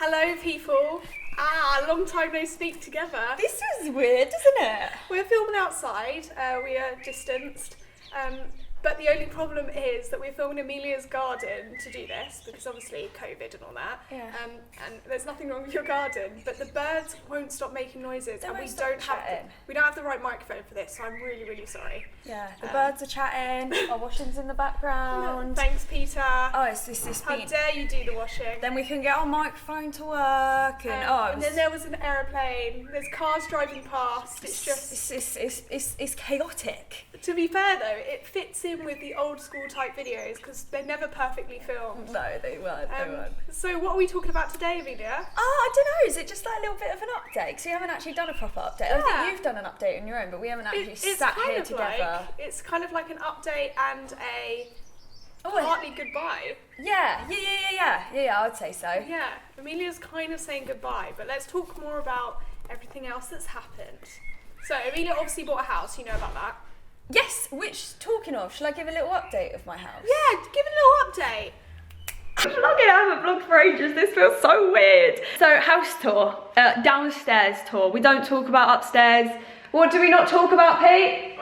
Hello people. Long time no speak together. This is weird, isn't it? We're filming outside, we are distanced, but the only problem is that we're filming Amelia's garden to do this, because obviously COVID and all that, Yeah. and there's nothing wrong with your garden, but the birds won't stop making noises, and we stop don't chatting. have the right microphone for this, so I'm really, really sorry. Yeah, the birds are chatting, our washing's in the background. Thanks, Peter. Oh, it's this How dare you do the washing? Then we can get our microphone to work, and and then there was an aeroplane. There's cars driving past. It's just. It's chaotic. To be fair though, it fits in with the old school type videos because they're never perfectly filmed. No, they weren't. So what are we talking about today, Amelia? I don't know. Is it just like a little bit of an update? Because we haven't actually done a proper update. Yeah. I think you've done an update on your own, but we haven't actually sat here together. It's kind of like an update and a partly goodbye. Yeah. I would say so. Yeah, Amelia's kind of saying goodbye, but let's talk more about everything else that's happened. So Amelia obviously bought a house. You know about that. Yes. Which, talking of, shall I give a little update of my house? Yeah, give a little update. I haven't vlogged for ages, this feels so weird. So, house tour, downstairs tour. We don't talk about upstairs. What do we not talk about, Pete?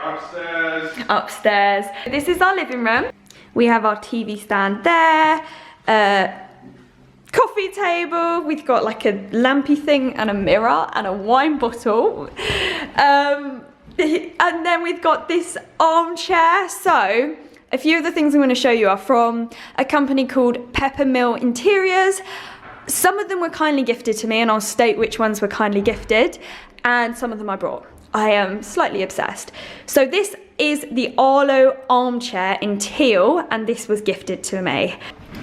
Upstairs. This is our living room. We have our TV stand there, coffee table. We've got like a lampy thing and a mirror and a wine bottle. And then we've got this armchair. So, a few of the things I'm going to show you are from a company called Interiors. Some of them were kindly gifted to me, and I'll state which ones were kindly gifted, and some of them I brought. I am slightly obsessed. So this is the Arlo armchair in teal, and this was gifted to me.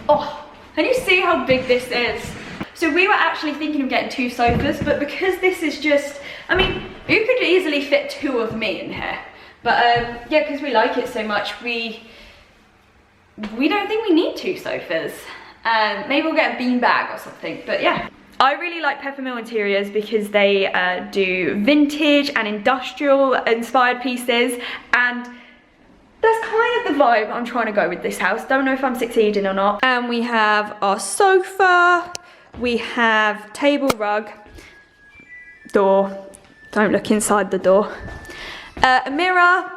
Oh, can you see how big this is? So we were actually thinking of getting 2 sofas, but because this is just, I mean, you could easily fit 2 of me in here. But yeah, because we like it so much, we don't think we need 2 sofas. Maybe we'll get a beanbag or something, but yeah. I really like Interiors because they do vintage and industrial inspired pieces, and that's kind of the vibe I'm trying to go with this house. Don't know if I'm succeeding or not. And we have our sofa, we have table rug, door, don't look inside the door. A mirror.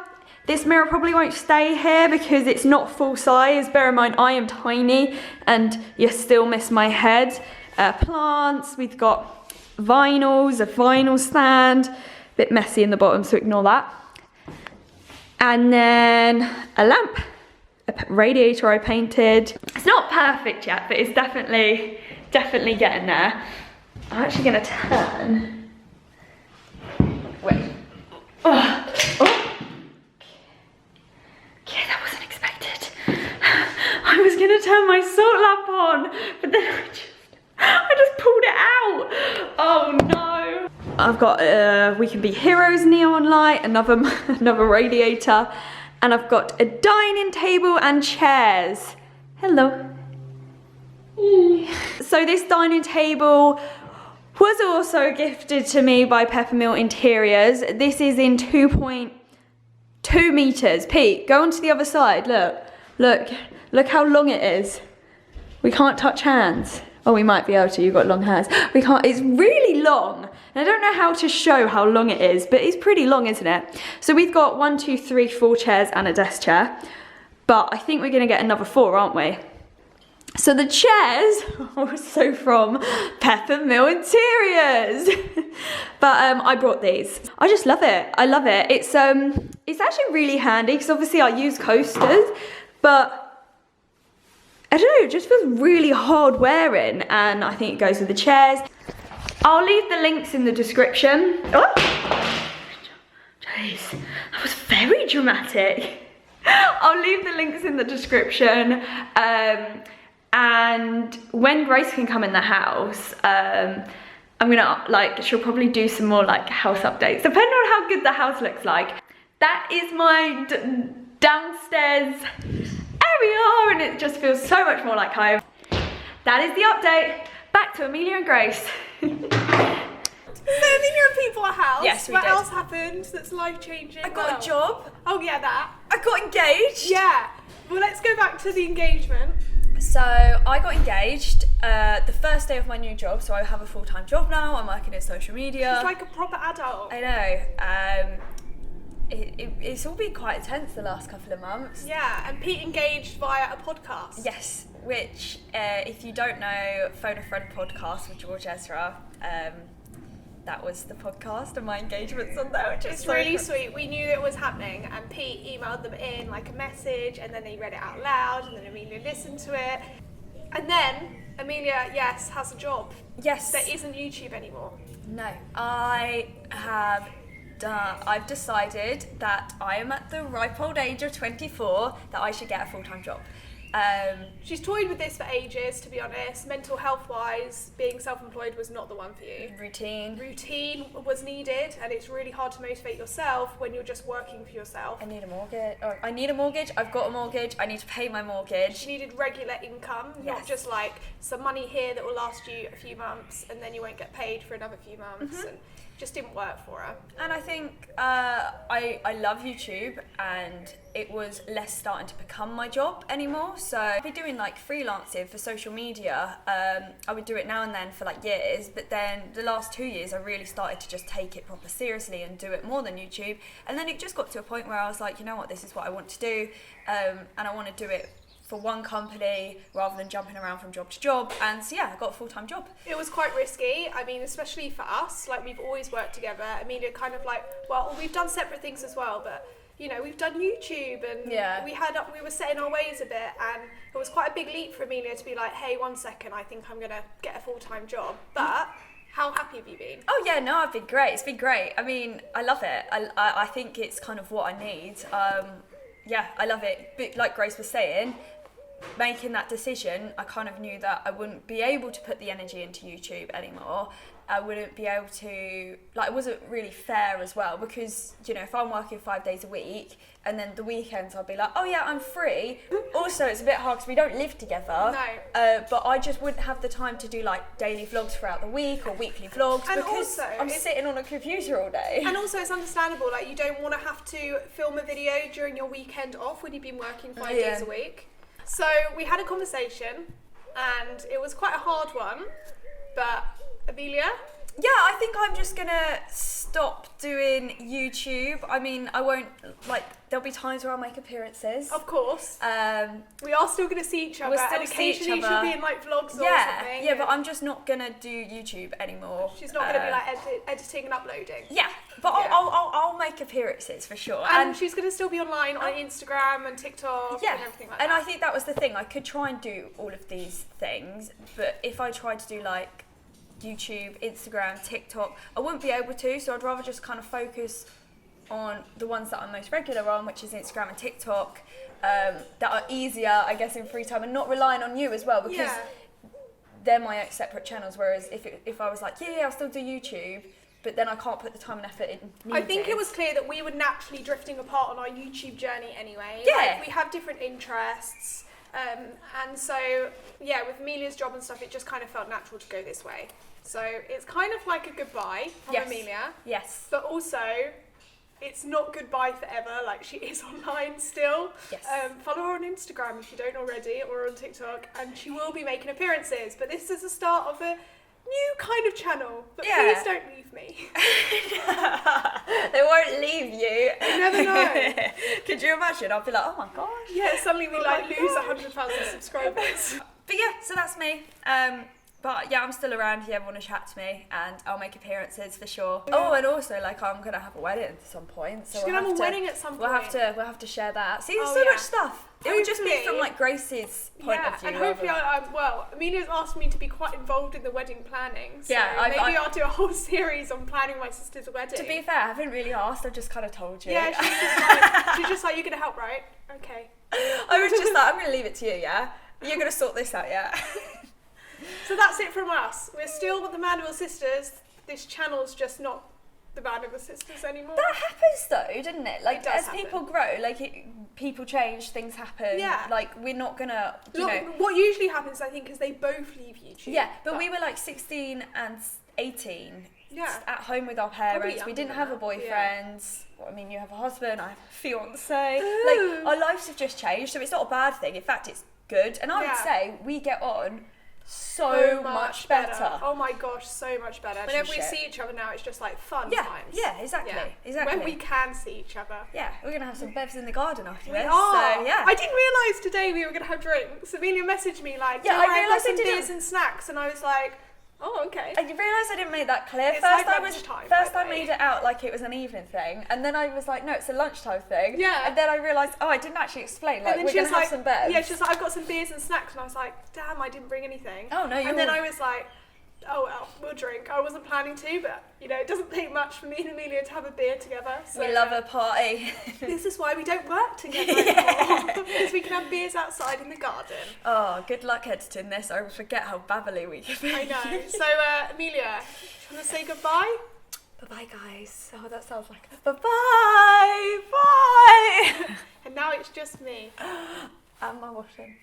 This mirror probably won't stay here because it's not full size. Bear in mind, I am tiny and you still miss my head. Plants, we've got vinyls, a vinyl stand, a bit messy in the bottom, so ignore that. And then a lamp, a radiator I painted. It's not perfect yet, but it's definitely getting there. I'm actually gonna turn. Wait. Oh. Yeah, that wasn't expected. I was gonna turn my salt lamp on, but then I just pulled it out. Oh no. I've got We Can Be Heroes neon light, another radiator, and I've got a dining table and chairs. Hello. So this dining table was also gifted to me by Interiors. This is in 2.2 meters. Pete, go onto the other side. Look how long it is. We can't touch hands. Oh, we might be able to, you've got long hands. We can't, it's really long. And I don't know how to show how long it is, but it's pretty long, isn't it? So we've got 1, 2, 3, 4 chairs and a desk chair. But I think we're gonna get another 4, aren't we? So the chairs are also from Interiors. But I brought these. I just love it, I love it. It's actually really handy because obviously I use coasters, but I don't know, it just feels really hard wearing, and I think it goes with the chairs. I'll leave the links in the description. Oh, jeez, that was very dramatic. I'll leave the links in the description, and when Grace can come in the house, I'm gonna, she'll probably do some more house updates, depending on how good the house looks like. That is my downstairs area, and it just feels so much more like home. That is the update. Back to Amelia and Grace. So Amelia and Pete bought a house. Yes, we did. What else happened that's life-changing? I got a job. Oh yeah, that. I got engaged. Yeah. Well, let's go back to the engagement. So I got engaged the first day of my new job, so I have a full-time job now. I'm working in social media. She's like a proper adult. I know. It's all been quite intense the last couple of months. Yeah, and Pete engaged via a podcast. Yes, which, if you don't know, Phone a Friend podcast with George Ezra, that was the podcast and my engagements on there, which is It's really sweet. We knew it was happening, and Pete emailed them in like a message, and then they read it out loud, and then Amelia listened to it. And then Amelia, yes, has a job. Yes. That isn't YouTube anymore. No, I've decided that I am at the ripe old age of 24 that I should get a full-time job. She's toyed with this for ages, to be honest. Mental health-wise, being self-employed was not the one for you. Routine was needed, and it's really hard to motivate yourself when you're just working for yourself. I need a mortgage. I've got a mortgage. I need to pay my mortgage. She needed regular income, not just like some money here that will last you a few months, and then you won't get paid for another few months. And just didn't work for her. And I think I love YouTube, and it was less starting to become my job anymore. So I've been doing like freelancing for social media. I would do it now and then for like years, but then the last 2 years I really started to just take it proper seriously and do it more than YouTube. And then it just got to a point where I was like, you know what, this is what I want to do, and I want to do it for one company rather than jumping around from job to job. And so yeah, I got a full-time job. It was quite risky. I mean, especially for us, like we've always worked together. Amelia kind of like, well, we've done separate things as well, but you know, we've done YouTube, and we were set in our ways a bit, and it was quite a big leap for Amelia to be like, hey, 1 second, I think I'm gonna get a full-time job. But how happy have you been? Oh yeah, no, I've been great. It's been great. I mean, I love it. I think it's kind of what I need. Yeah, I love it. But like Grace was saying, making that decision, I kind of knew that I wouldn't be able to put the energy into YouTube anymore. I wouldn't be able to, like, it wasn't really fair as well, because, you know, if I'm working 5 days a week and then the weekends I'll be like, oh yeah, I'm free. Also, it's a bit hard because we don't live together. No. But I just wouldn't have the time to do like daily vlogs throughout the week or weekly vlogs, and because also, I'm sitting on a computer all day. And also it's understandable, like you don't want to have to film a video during your weekend off when you've been working 5 days a week. So we had a conversation, and it was quite a hard one, but Amelia? Yeah, I think I'm just gonna stop doing YouTube. I mean, I won't, like, there'll be times where I'll make appearances. Of course. We are still gonna see each other, and occasionally she'll be in like vlogs or something. Yeah, but I'm just not gonna do YouTube anymore. She's not gonna be like editing and uploading. Yeah, but I'll make appearances for sure. And she's gonna still be online on Instagram and TikTok and everything like that. And I think that was the thing. I could try and do all of these things, but if I tried to do like YouTube, Instagram, TikTok, I wouldn't be able to, so I'd rather just kind of focus on the ones that I'm most regular on, which is Instagram and TikTok, that are easier, I guess, in free time, and not relying on you as well, because they're my separate channels, whereas if I was like, yeah, I'll still do YouTube, but then I can't put the time and effort in. I think it was clear that we were naturally drifting apart on our YouTube journey anyway. Yeah. Like, we have different interests, and so, yeah, with Amelia's job and stuff, it just kind of felt natural to go this way. So it's kind of like a goodbye from Amelia. Yes. But also, it's not goodbye forever. Like, she is online still. Yes. Follow her on Instagram if you don't already, or on TikTok, and she will be making appearances. But this is the start of a new kind of channel. But please don't leave me. They won't leave you. You never know. Could you imagine? I'll be like, oh my gosh. Yeah, suddenly we lose 100,000 subscribers. But yeah, so that's me. But yeah, I'm still around if you ever want to chat to me, and I'll make appearances for sure. Yeah. Oh, and also, like, I'm gonna have a wedding at some point. So she's gonna have a wedding at some point. We'll have to share that. See, there's so much stuff. It would just be from like Grace's point of view. And hopefully, Amelia's asked me to be quite involved in the wedding planning. So maybe I'll do a whole series on planning my sister's wedding. To be fair, I haven't really asked. I've just kind of told you. Yeah, she's just like, you're gonna help, right? Okay. I was just like, I'm gonna leave it to you. Yeah, you're gonna sort this out. Yeah. So that's it from us. We're still with the Mandeville sisters. This channel's just not the Mandeville sisters anymore. That happens though, doesn't it? Like, as happen. people grow, like people change, things happen. Yeah. Like, we're not gonna, what usually happens, I think, is they both leave YouTube. Yeah, but we were like 16 and 18. Yeah. At home with our parents. We didn't have a boyfriend. Yeah. I mean, you have a husband, I have a fiance. Like, our lives have just changed, so it's not a bad thing. In fact, it's good. And I would say we get on so much better. Oh my gosh, so much better. Whenever we see each other now, it's just like fun times. Yeah, exactly. When we can see each other. Yeah, we're going to have some bevs in the garden after this. We are. So, yeah. I didn't realise today we were going to have drinks. Amelia messaged me like, I realised some beers and snacks, and I was like, oh, okay. I realised I didn't make that clear. It's first I made it out like it was an evening thing, and then I was like, no, it's a lunchtime thing. Yeah. And then I realised, I didn't actually explain. Like, we're gonna have some bevs. Yeah, she's like, I've got some beers and snacks, and I was like, damn, I didn't bring anything. Oh no. And then I was like, oh well, we'll drink. I wasn't planning to, but it doesn't take much for me and Amelia to have a beer together. So, we love a party. This is why we don't work together anymore, because we can have beers outside in the garden. Oh, good luck editing this. I forget how babbly we can be. I know. So, Amelia, do you want to say goodbye? Bye-bye, guys. Oh, that sounds like bye-bye. Bye. And now it's just me. And my washing.